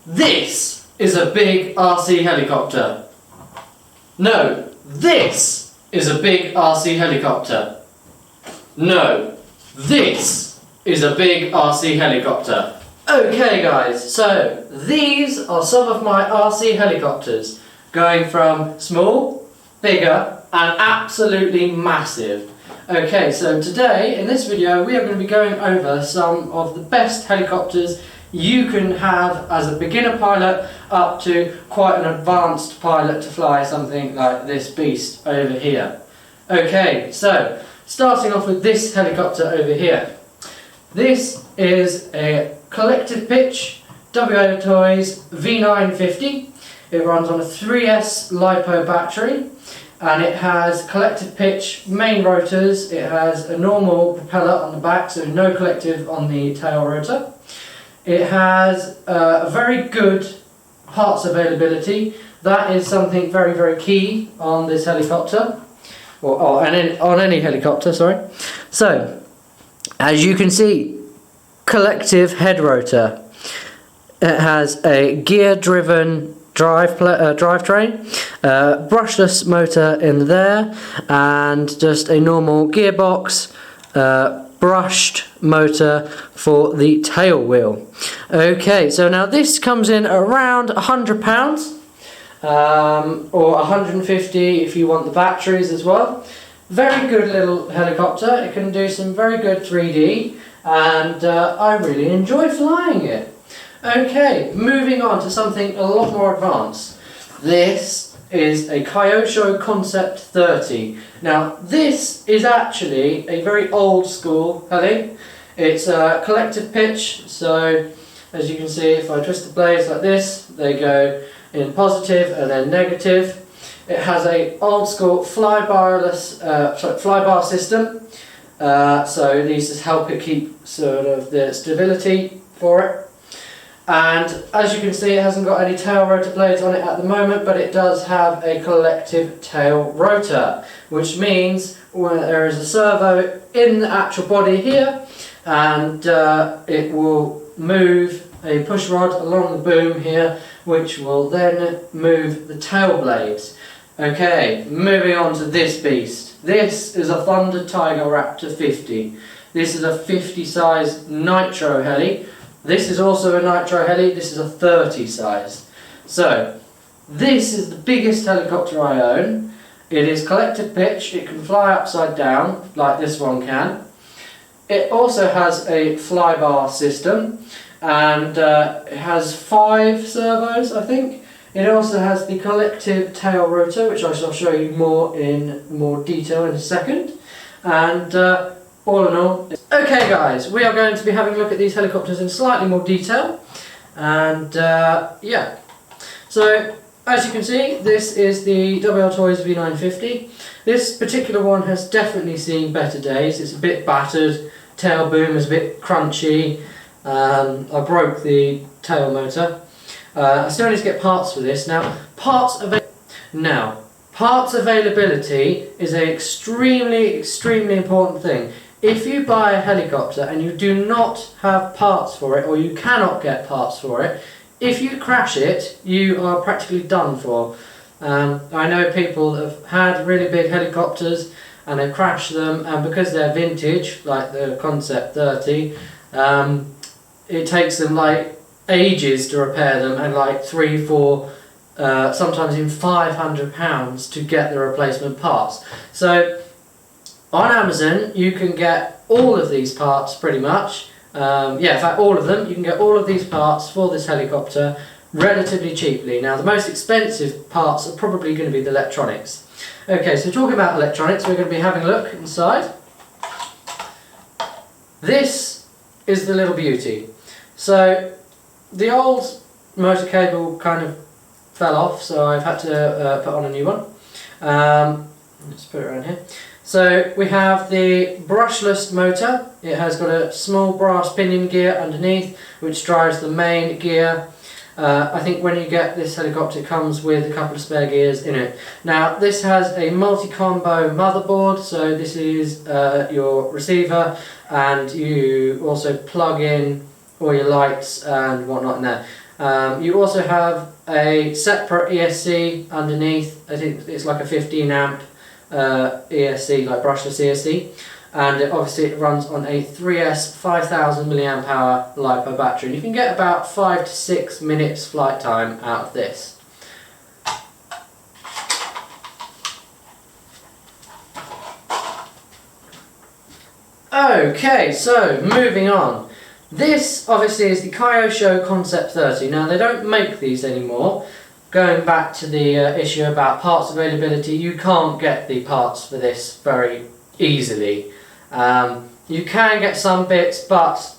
This is a big RC helicopter. No, this is a big RC helicopter. No, this is a big RC helicopter. Okay guys, so these are some of my RC helicopters, going from small, bigger and absolutely massive. Okay, so today in this video we are going to be going over some of the best helicopters you can have as a beginner pilot up to quite an advanced pilot to fly something like this beast over here. Okay, so starting off with this helicopter over here. This is a collective pitch WO Toys V950. It runs on a 3S LiPo battery and it has collective pitch main rotors. It has a normal propeller on the back, so no collective on the tail rotor. It has a very good parts availability. That is something very, very key on this helicopter, or on any helicopter, sorry. So, as you can see, collective head rotor. It has a gear-driven drivetrain, brushless motor in there, and just a normal gearbox, brushed motor for the tail wheel. Okay, so now this comes in around £100, or 150 if you want the batteries as well. Very good little helicopter. It can do some very good 3D, and I really enjoy flying it. Okay, moving on to something a lot more advanced. This is a Kyosho Concept 30. Now this is actually a very old school heli. It's a collective pitch, so as you can see, if I twist the blades like this, they go in positive and then negative. It has a old school flybar system, so these just help it keep sort of the stability for it. And as you can see, it hasn't got any tail rotor blades on it at the moment, but it does have a collective tail rotor, which means when there is a servo in the actual body here, and it will move a push rod along the boom here, which will then move the tail blades. Okay, moving on to this beast. This is a Thunder Tiger Raptor 50. This is a 50 size nitro heli. This is also a nitro heli. This is a 30 size. So this is the biggest helicopter I own. It is collective pitch. It can fly upside down like this one can. It also has a flybar system, and it has 5 servos, I think. It also has the collective tail rotor, which I shall show you more in more detail in a second. And all in all, okay guys, we are going to be having a look at these helicopters in slightly more detail. And yeah, so as you can see, this is the WL Toys V950. This particular one has definitely seen better days. It's a bit battered, tail boom is a bit crunchy. I broke the tail motor. I still need to get parts for this. Now, parts availability is an extremely important thing. If you buy a helicopter and you do not have parts for it, or you cannot get parts for it, if you crash it, you are practically done for. I know people that have had really big helicopters and they crash them, and because they're vintage, like the Concept 30, it takes them like ages to repair them, and like 3, 4, sometimes even £500 to get the replacement parts. So on Amazon you can get all of these parts pretty much. Yeah, in fact all of them. You can get all of these parts for this helicopter relatively cheaply. Now the most expensive parts are probably going to be the electronics. Okay, so talking about electronics, we're going to be having a look inside. This is the little beauty. So the old motor cable kind of fell off, so I've had to put on a new one. Let's put it around here. So we have the brushless motor. It has got a small brass pinion gear underneath, which drives the main gear. I think when you get this helicopter, it comes with a couple of spare gears in it. Now this has a multi-combo motherboard, so this is your receiver, and you also plug in all your lights and whatnot in there. You also have a separate ESC underneath. I think it's like a 15 amp ESC, like brushless ESC, and obviously it runs on a 3S 5000 milliamp hour LiPo battery, and you can get about 5 to 6 minutes flight time out of this. Okay, so moving on. This obviously is the Kyosho Concept 30. Now they don't make these anymore. Going back to the issue about parts availability, you can't get the parts for this very easily. You can get some bits, but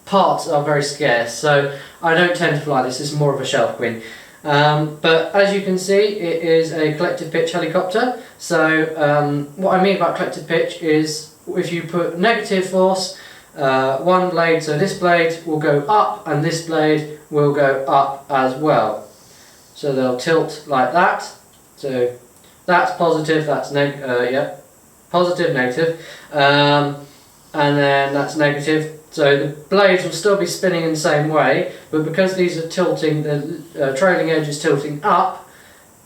parts are very scarce, so I don't tend to fly this. This is more of a shelf queen. But as you can see, it is a collective pitch helicopter. So what I mean about collective pitch is if you put negative force, one blade, so this blade will go up and this blade will go up as well. So they'll tilt like that. So that's positive, that's positive, negative, and then that's negative. So the blades will still be spinning in the same way, but because these are tilting, the trailing edge is tilting up,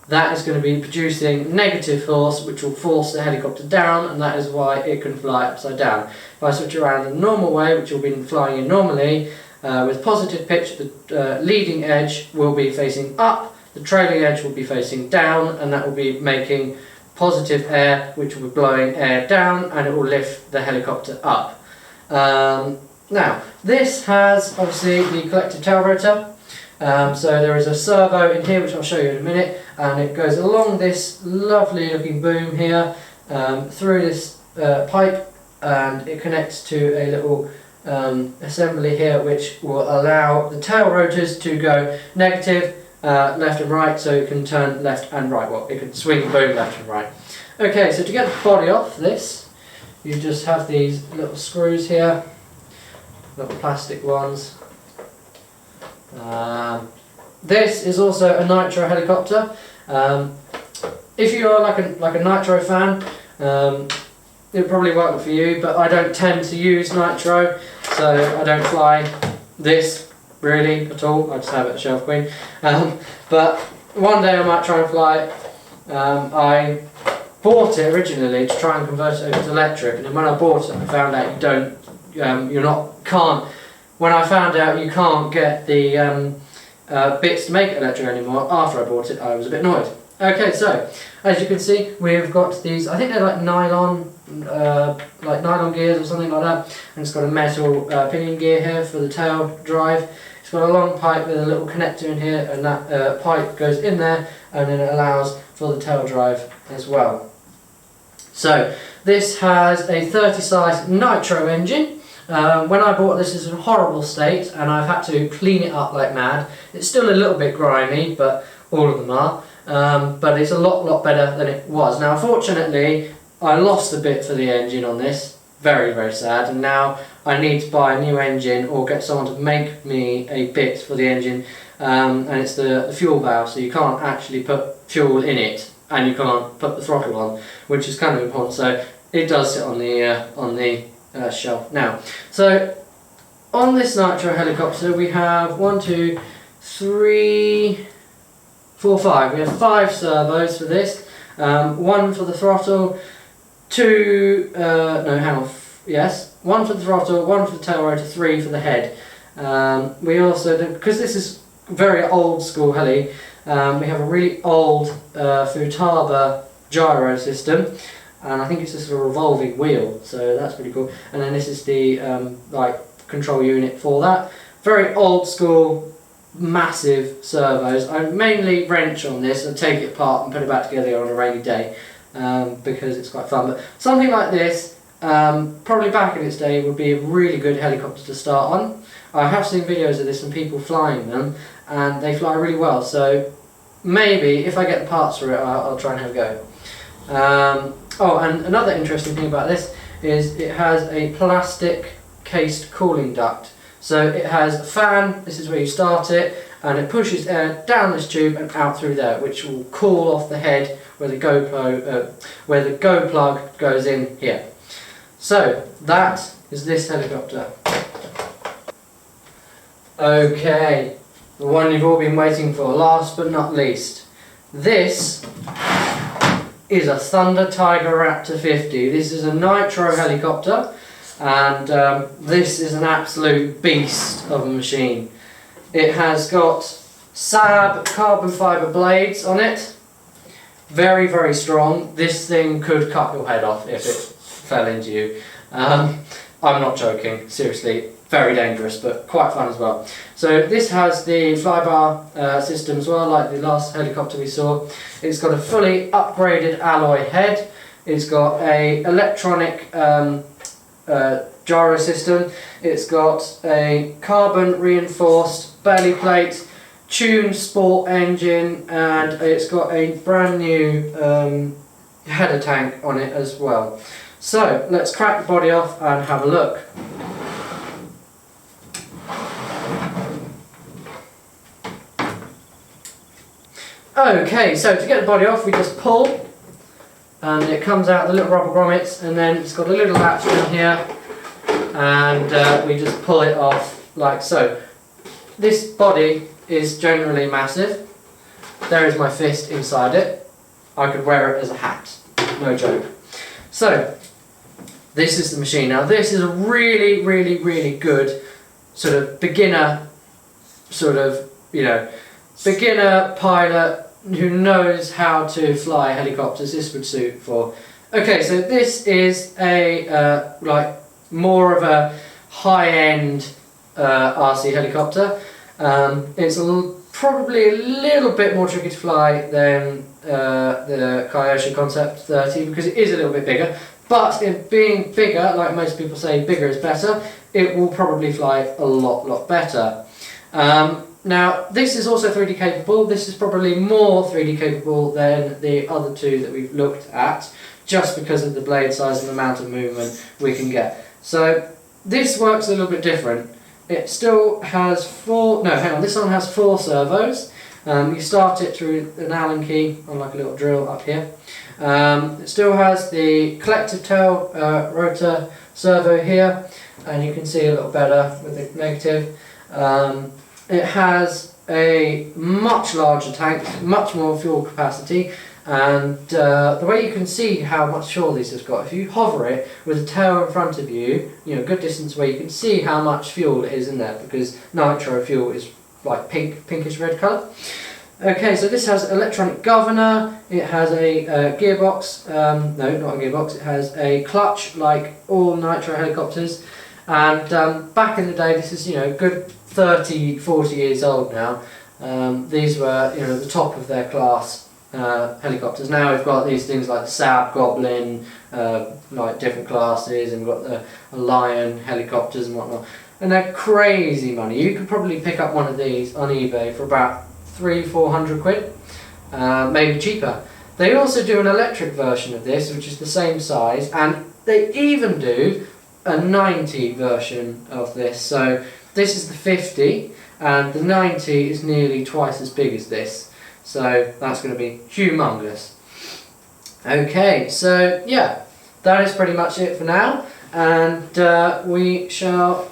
that is going to be producing negative force, which will force the helicopter down, and that is why it can fly upside down. If I switch around the normal way, which you'll be flying in normally, with positive pitch, the leading edge will be facing up, the trailing edge will be facing down, and that will be making positive air, which will be blowing air down, and it will lift the helicopter up. Now, this has obviously the collective tail rotor. So there is a servo in here, which I'll show you in a minute, and it goes along this lovely looking boom here, through this pipe, and it connects to a little assembly here, which will allow the tail rotors to go negative, left and right, so it can turn left and right. Well, it can swing the boom left and right. Okay, so to get the body off this, you just have these little screws here, little plastic ones. This is also a nitro helicopter. If you are like a nitro fan, it'll probably work for you, but I don't tend to use nitro, so I don't fly this really at all. I just have it at Shelf Queen. But one day I might try and fly it. I bought it originally to try and convert it over to electric, and then when I bought it I found out when I found out you can't get the bits to make it electric anymore after I bought it, I was a bit annoyed. Okay, so as you can see, we've got these, I think they're like nylon gears or something like that, and it's got a metal pinion gear here for the tail drive. It's got a long pipe with a little connector in here, and that pipe goes in there, and then it allows for the tail drive as well. So this has a 30 size nitro engine. When I bought this, it's in a horrible state, and I've had to clean it up like mad. It's still a little bit grimy, but all of them are. But it's a lot better than it was. Now, unfortunately, I lost a bit for the engine on this. Very, very sad. And now I need to buy a new engine or get someone to make me a bit for the engine. And it's the fuel valve, so you can't actually put fuel in it, and you can't put the throttle on, which is kind of important. So it does sit on the shelf now. So on this nitro helicopter we have 1, 2, 3, 4, 5. We have 5 servos for this. 1 for the throttle, 2, one for the throttle, 1 for the tail rotor, 3 for the head. We also, because this is very old school heli, we have a really old Futaba gyro system. And I think it's just a revolving wheel, so that's pretty cool. And then this is the control unit for that. Very old school, massive servos. I mainly wrench on this and take it apart and put it back together on a rainy day, because it's quite fun. But something like this, probably back in its day, would be a really good helicopter to start on. I have seen videos of this and people flying them, and they fly really well. So maybe if I get the parts for it, I'll try and have a go. Oh, and another interesting thing about this is it has a plastic cased cooling duct. So it has a fan, this is where you start it, and it pushes air down this tube and out through there, which will cool off the head where the go plug goes in here. So that is this helicopter. Okay, the one you've all been waiting for, last but not least. This is a Thunder Tiger Raptor 50. This is a nitro helicopter, and this is an absolute beast of a machine. It has got SAB carbon fibre blades on it. Very, very strong. This thing could cut your head off if it fell into you. I'm not joking, seriously. Very dangerous, but quite fun as well. So this has the flybar system as well, like the last helicopter we saw. It's got a fully upgraded alloy head. It's got a electronic gyro system. It's got a carbon reinforced belly plate, tuned sport engine, and it's got a brand new header tank on it as well. So let's crack the body off and have a look. Okay, so to get the body off, we just pull, and it comes out the little rubber grommets, and then it's got a little latch down here, and we just pull it off like so. This body is generally massive. There is my fist inside it. I could wear it as a hat, no joke. So this is the machine. Now this is a really, really, really good sort of beginner, beginner pilot who knows how to fly helicopters. This would suit for. Okay, so this is a like more of a high-end RC helicopter. It's probably a little bit more tricky to fly than the Kyosho Concept 30 because it is a little bit bigger. But in being bigger, like most people say, bigger is better, it will probably fly a lot better. Now, this is also 3D capable. This is probably more 3D capable than the other two that we've looked at, just because of the blade size and the amount of movement we can get. So this works a little bit different. It still has this one has 4 servos. You start it through an Allen key on like a little drill up here. It still has the collective tail rotor servo here, and you can see a little better with the negative. It has a much larger tank, much more fuel capacity, and the way you can see how much fuel this has got, if you hover it with the tail in front of you, a good distance away, you can see how much fuel it is in there, because nitro fuel is like pinkish red colour. Okay, so this has electronic governor, it has a gearbox, no, not a gearbox, it has a clutch like all nitro helicopters, and back in the day, this is good 30-40 years old now. These were the top of their class helicopters. Now we've got these things like the SAB Goblin, like different classes, and we've got the Lion helicopters and whatnot, and they're crazy money. You could probably pick up one of these on eBay for about 300-400 quid, maybe cheaper. They also do an electric version of this, which is the same size, and they even do a 90 version of this. So this is the 50, and the 90 is nearly twice as big as this. So that's going to be humongous. Okay, so yeah, that is pretty much it for now, and we shall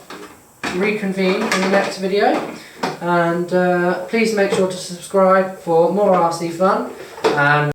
reconvene in the next video. And please make sure to subscribe for more RC fun. And